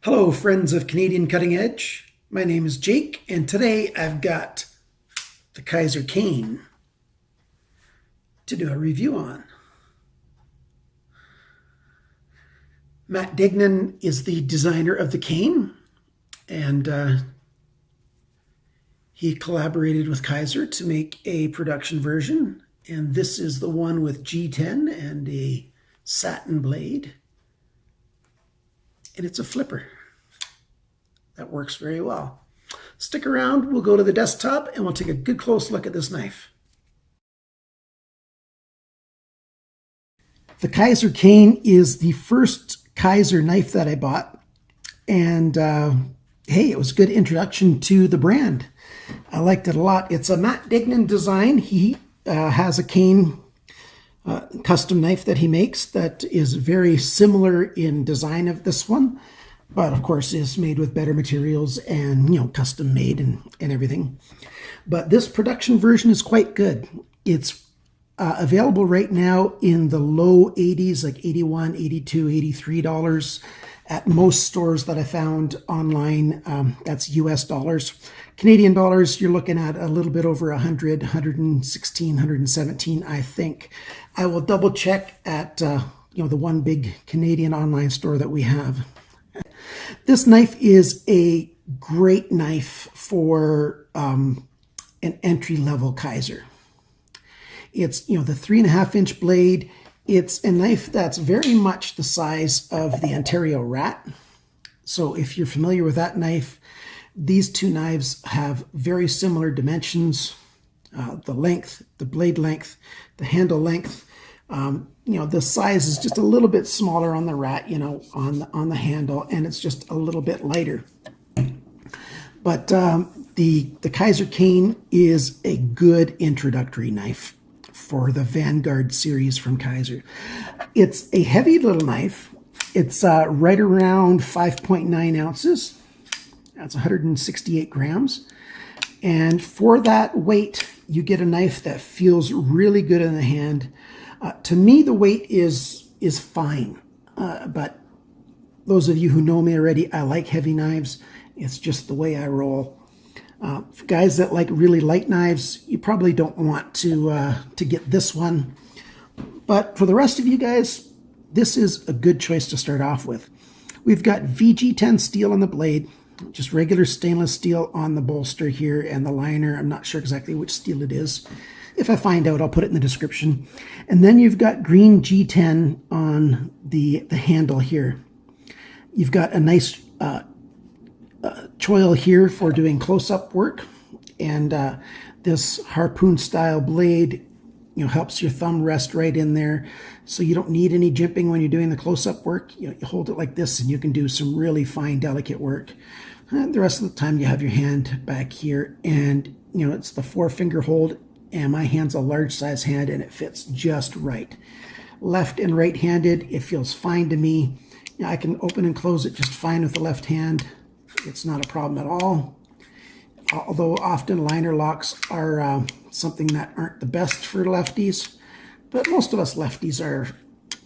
Hello, friends of Canadian Cutting Edge. My name is Jake, and today I've got the Kizer Kane to do a review on. Matt Dignan is the designer of the cane, and he collaborated with Kizer to make a production version, and this is the one with G10 and a satin blade, and it's a flipper. That works very well. Stick around, we'll go to the desktop and we'll take a good close look at this knife. The Kizer Kane is the first Kizer knife that I bought, and hey, it was a good introduction to the brand. I liked it a lot. It's a Matt Dignan design. He has a cane custom knife that he makes that is very similar in design of this one, but of course is made with better materials and custom made and everything. But this production version is quite good. It's available right now in the low 80s, like $81, $82, $83 at most stores that I found online. That's US dollars. Canadian dollars, you're looking at a little bit over 100, 116, 117, I think. I will double check at the one big Canadian online store that we have. This knife is a great knife for an entry-level Kizer. It's the 3.5-inch blade. It's a knife that's very much the size of the Ontario Rat. So if you're familiar with that knife, these two knives have very similar dimensions. The length, the blade length, the handle length. The size is just a little bit smaller on the Rat, on the handle, and it's just a little bit lighter. But the Kizer Kane is a good introductory knife for the Vanguard series from Kizer. It's a heavy little knife. It's right around 5.9 ounces. That's 168 grams. And for that weight, you get a knife that feels really good in the hand. To me, the weight is fine. But those of you who know me already, I like heavy knives. It's just the way I roll. For guys that like really light knives, you probably don't want to get this one. But for the rest of you guys, this is a good choice to start off with. We've got VG10 steel on the blade, just regular stainless steel on the bolster here and the liner. I'm not sure exactly which steel it is. If I find out, I'll put it in the description. And then you've got green G10 on the handle here. You've got a nice choil here for doing close-up work, and this harpoon style blade helps your thumb rest right in there, so you don't need any jimping when you're doing the close-up work. You hold it like this and you can do some really fine, delicate work. And the rest of the time you have your hand back here, and it's the 4-finger hold, and my hand's a large size hand and it fits just right. Left and right-handed, it feels fine to me. I can open and close it just fine with the left hand. It's not a problem at all. Although often liner locks are something that aren't the best for lefties, but most of us lefties are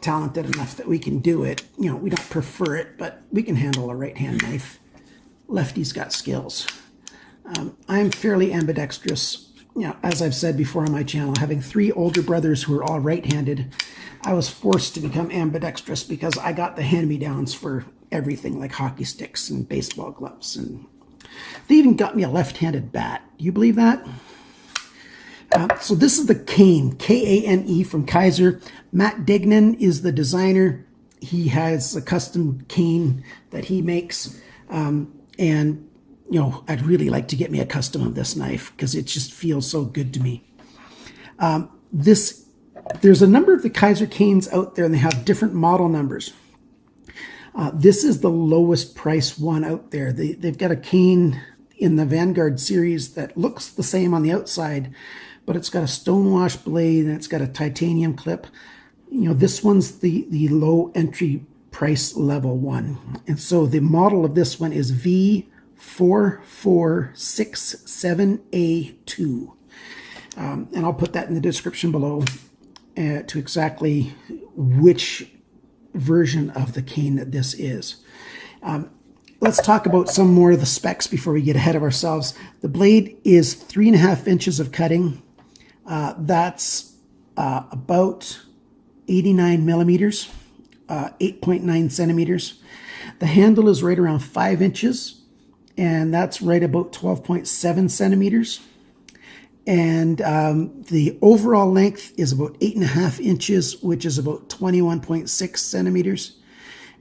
talented enough that we can do it. We don't prefer it, but we can handle a right-hand knife. Lefties got skills. I'm fairly ambidextrous. As I've said before on my channel, having 3 older brothers who are all right-handed, I was forced to become ambidextrous because I got the hand-me-downs for everything, like hockey sticks and baseball gloves, and they even got me a left-handed bat. Do you believe that? So this is the Kane, K-A-N-E, from Kizer. Matt Dignan is the designer. He has a custom cane that he makes, and I'd really like to get me a custom of this knife because it just feels so good to me. There's a number of the Kizer Canes out there, and they have different model numbers. This is the lowest price one out there. They've got a cane in the Vanguard series that looks the same on the outside, but it's got a stonewash blade and it's got a titanium clip. This one's the low entry price level one. And so the model of this one is V4467A2. And I'll put that in the description below to exactly which version of the cane that this is. let's talk about some more of the specs before we get ahead of ourselves. The blade is 3.5 inches of cutting. That's about 89 millimeters, 8.9 centimeters. The handle is right around 5 inches, and that's right about 12.7 centimeters. And the overall length is about 8.5 inches, which is about 21.6 centimeters.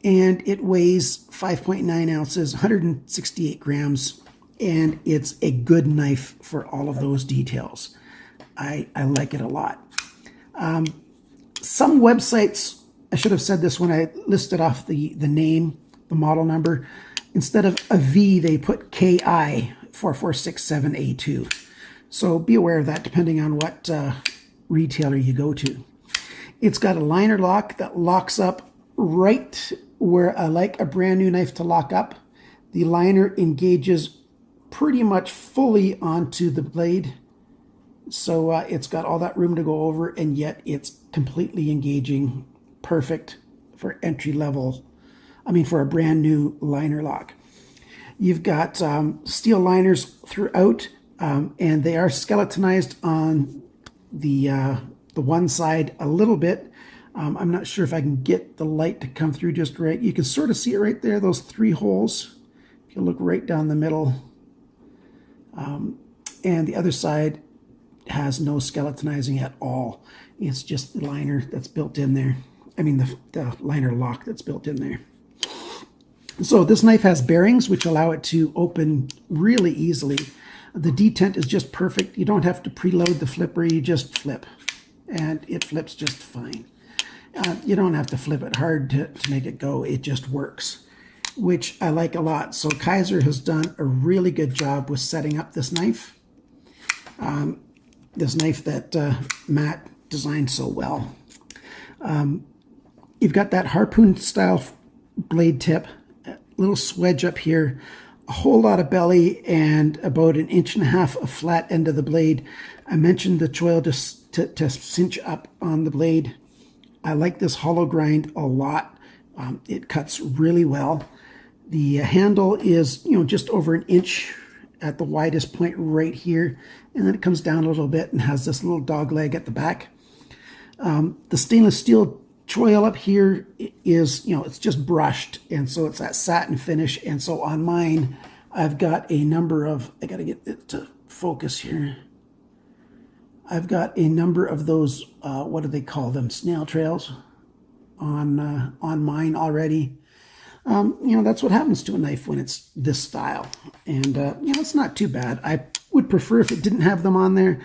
And it weighs 5.9 ounces, 168 grams, and it's a good knife for all of those details. I like it a lot. Some websites, I should have said this when I listed off the name, the model number. Instead of a V, they put KI 4467A2. So be aware of that depending on what retailer you go to. It's got a liner lock that locks up right where I like a brand new knife to lock up. The liner engages pretty much fully onto the blade. So it's got all that room to go over, and yet it's completely engaging. Perfect for entry level. I mean, for a brand new liner lock. You've got steel liners throughout. And they are skeletonized on the one side a little bit. I'm not sure if I can get the light to come through just right. You can sort of see it right there, those 3 holes. If you look right down the middle. And the other side has no skeletonizing at all. It's just the liner that's built in there. I mean, the liner lock that's built in there. So this knife has bearings which allow it to open really easily. The detent is just perfect. You don't have to preload the flipper. You just flip, and it flips just fine. You don't have to flip it hard to make it go. It just works, which I like a lot. So Kizer has done a really good job with setting up this knife. This knife that Matt designed so well. You've got that harpoon style blade tip, a little swedge up here, a whole lot of belly, and about 1.5 inches of flat end of the blade. I mentioned the choil to cinch up on the blade. I like this hollow grind a lot. It cuts really well. The handle is, just over 1 inch at the widest point right here, and then it comes down a little bit and has this little dog leg at the back. The stainless steel choil up here is, it's just brushed, and so it's that satin finish. And so on mine, I've got a number of, I got to get it to focus here. I've got a number of those, what do they call them, snail trails on mine already. That's what happens to a knife when it's this style. And, it's not too bad. I would prefer if it didn't have them on there,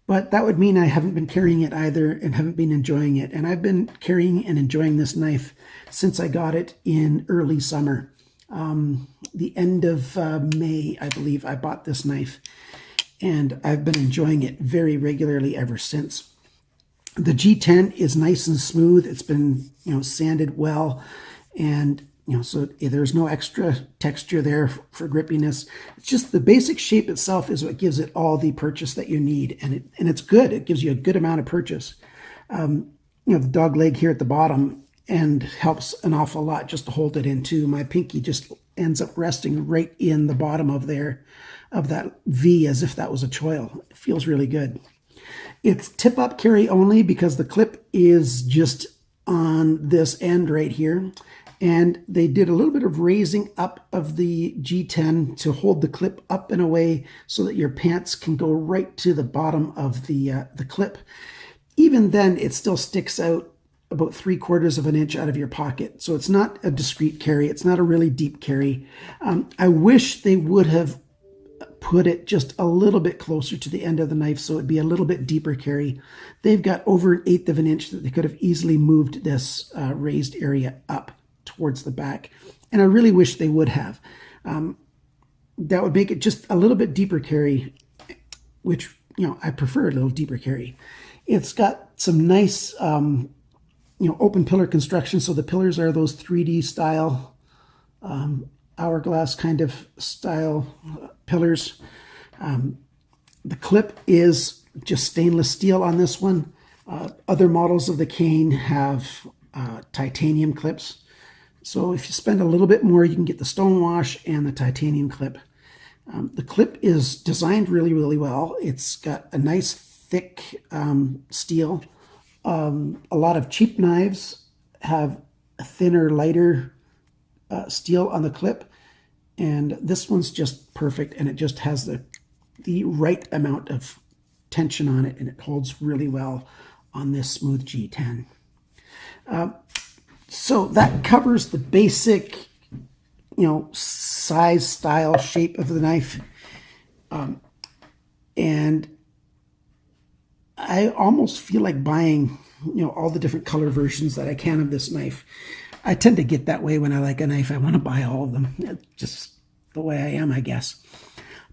but that would mean I haven't been carrying it either and haven't been enjoying it. And I've been carrying and enjoying this knife since I got it in early summer. The end of May, I believe, I bought this knife. And I've been enjoying it very regularly ever since. The G10 is nice and smooth. It's been, sanded well. And, so there's no extra texture there for grippiness. It's just the basic shape itself is what gives it all the purchase that you need. And it's good. It gives you a good amount of purchase. The dog leg here at the bottom end helps an awful lot just to hold it in too. My pinky just ends up resting right in the bottom of that V, as if that was a choil. It feels really good. It's tip-up carry only because the clip is just on this end right here. And they did a little bit of raising up of the G10 to hold the clip up in a way so that your pants can go right to the bottom of the clip. Even then, it still sticks out about 3/4 of an inch out of your pocket. So it's not a discreet carry. It's not a really deep carry. I wish they would have put it just a little bit closer to the end of the knife so it'd be a little bit deeper carry. They've got over 1/8 of an inch that they could have easily moved this raised area up towards the back. And I really wish they would have. That would make it just a little bit deeper carry, which, I prefer a little deeper carry. It's got some nice, open pillar construction. So the pillars are those 3D style, hourglass kind of style pillars. The clip is just stainless steel on this one. Other models of the Kane have titanium clips. So if you spend a little bit more, you can get the stone wash and the titanium clip. The clip is designed really, really well. It's got a nice thick steel. A lot of cheap knives have a thinner, lighter steel on the clip, and this one's just perfect, and it just has the right amount of tension on it, and it holds really well on this Smooth G10. So that covers the basic, size, style, shape of the knife. And I almost feel like buying, all the different color versions that I can of this knife. I tend to get that way when I like a knife. I want to buy all of them. It's just the way I am, I guess.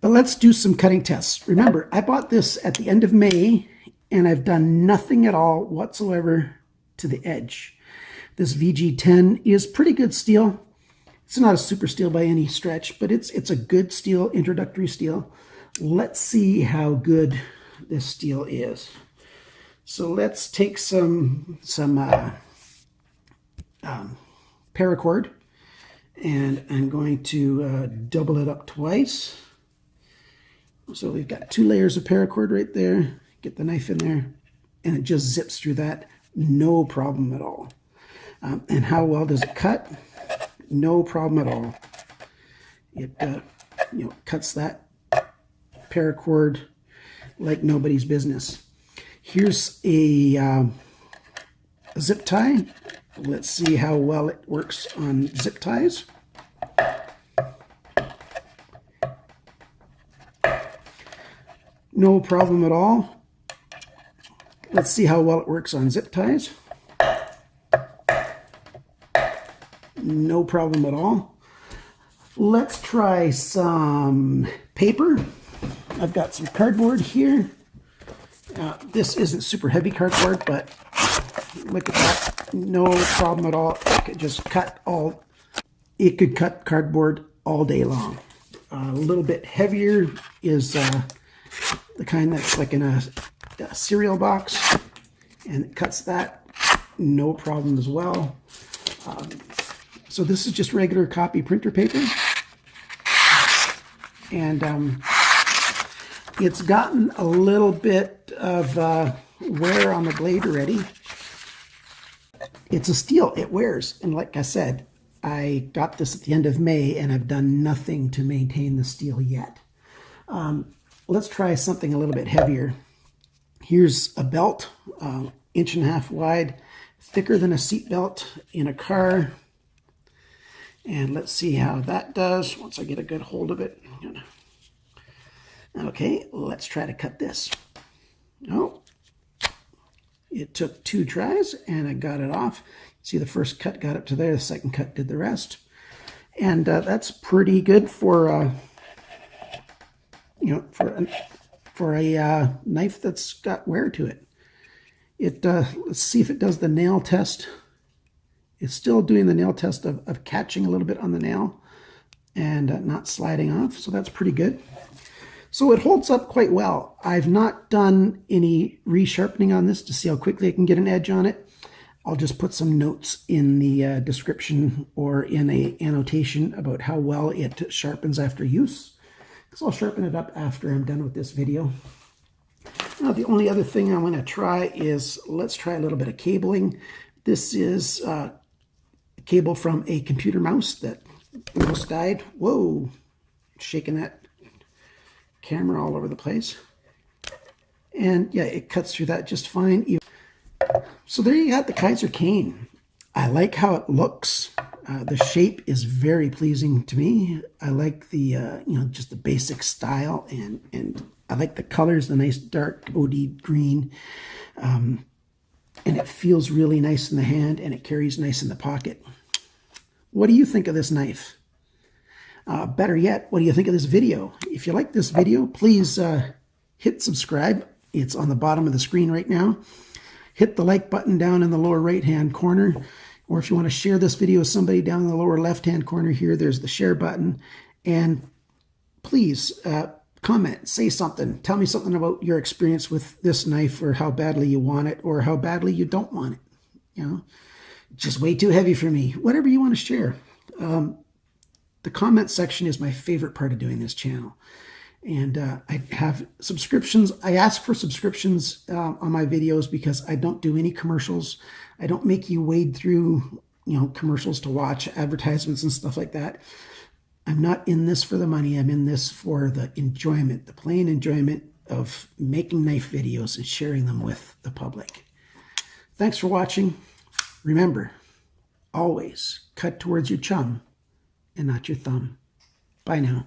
But let's do some cutting tests. Remember, I bought this at the end of May, and I've done nothing at all whatsoever to the edge. This VG10 is pretty good steel. It's not a super steel by any stretch, but it's a good steel, introductory steel. Let's see how good this steel is. So let's take some paracord, and I'm going to double it up twice. So we've got 2 layers of paracord right there. Get the knife in there, and it just zips through that. No problem at all. And how well does it cut? No problem at all. It cuts that paracord like nobody's business. Here's a zip tie. Let's see how well it works on zip ties. No problem at all. Let's see how well it works on zip ties. No problem at all. Let's try some paper. I've got some cardboard here. This isn't super heavy cardboard, but look at that. No problem at all. It could just cut cardboard all day long. A little bit heavier is the kind that's like in a cereal box, and it cuts that. No problem as well. So this is just regular copy printer paper, and it's gotten a little bit of wear on the blade already. It's a steel, it wears, and like I said, I got this at the end of May, and I've done nothing to maintain the steel yet. Let's try something a little bit heavier. Here's a belt, 1.5 inches wide, thicker than a seat belt in a car. And let's see how that does once I get a good hold of it. Okay, let's try to cut this. Oh, it took 2 tries, and I got it off. See, the first cut got up to there, the second cut did the rest. And that's pretty good for for a knife that's got wear to it. Let's see if it does the nail test. It's still doing the nail test of catching a little bit on the nail and not sliding off, so that's pretty good. So it holds up quite well. I've not done any resharpening on this to see how quickly I can get an edge on it. I'll just put some notes in the description or in a annotation about how well it sharpens after use, because I'll sharpen it up after I'm done with this video. Now the only other thing I want to try is, let's try a little bit of cabling. This is a cable from a computer mouse that almost died. Whoa, shaking that camera all over the place. And yeah, it cuts through that just fine. So there you got the Kizer Kane. I like how it looks. The shape is very pleasing to me. I like the just the basic style, and I like the colors, the nice dark OD green. And it feels really nice in the hand, and it carries nice in the pocket. What do you think of this knife? Better yet, what do you think of this video? If you like this video, please hit subscribe. It's on the bottom of the screen right now. Hit the like button down in the lower right-hand corner. Or if you want to share this video with somebody, down in the lower left-hand corner here, there's the share button. And please comment, say something. Tell me something about your experience with this knife, or how badly you want it, or how badly you don't want it. just way too heavy for me. Whatever you want to share. The comment section is my favorite part of doing this channel. And I have subscriptions. I ask for subscriptions on my videos because I don't do any commercials. I don't make you wade through, commercials to watch, advertisements and stuff like that. I'm not in this for the money. I'm in this for the enjoyment, the plain enjoyment of making knife videos and sharing them with the public. Thanks for watching. Remember, always cut towards your chum and not your thumb. Bye now.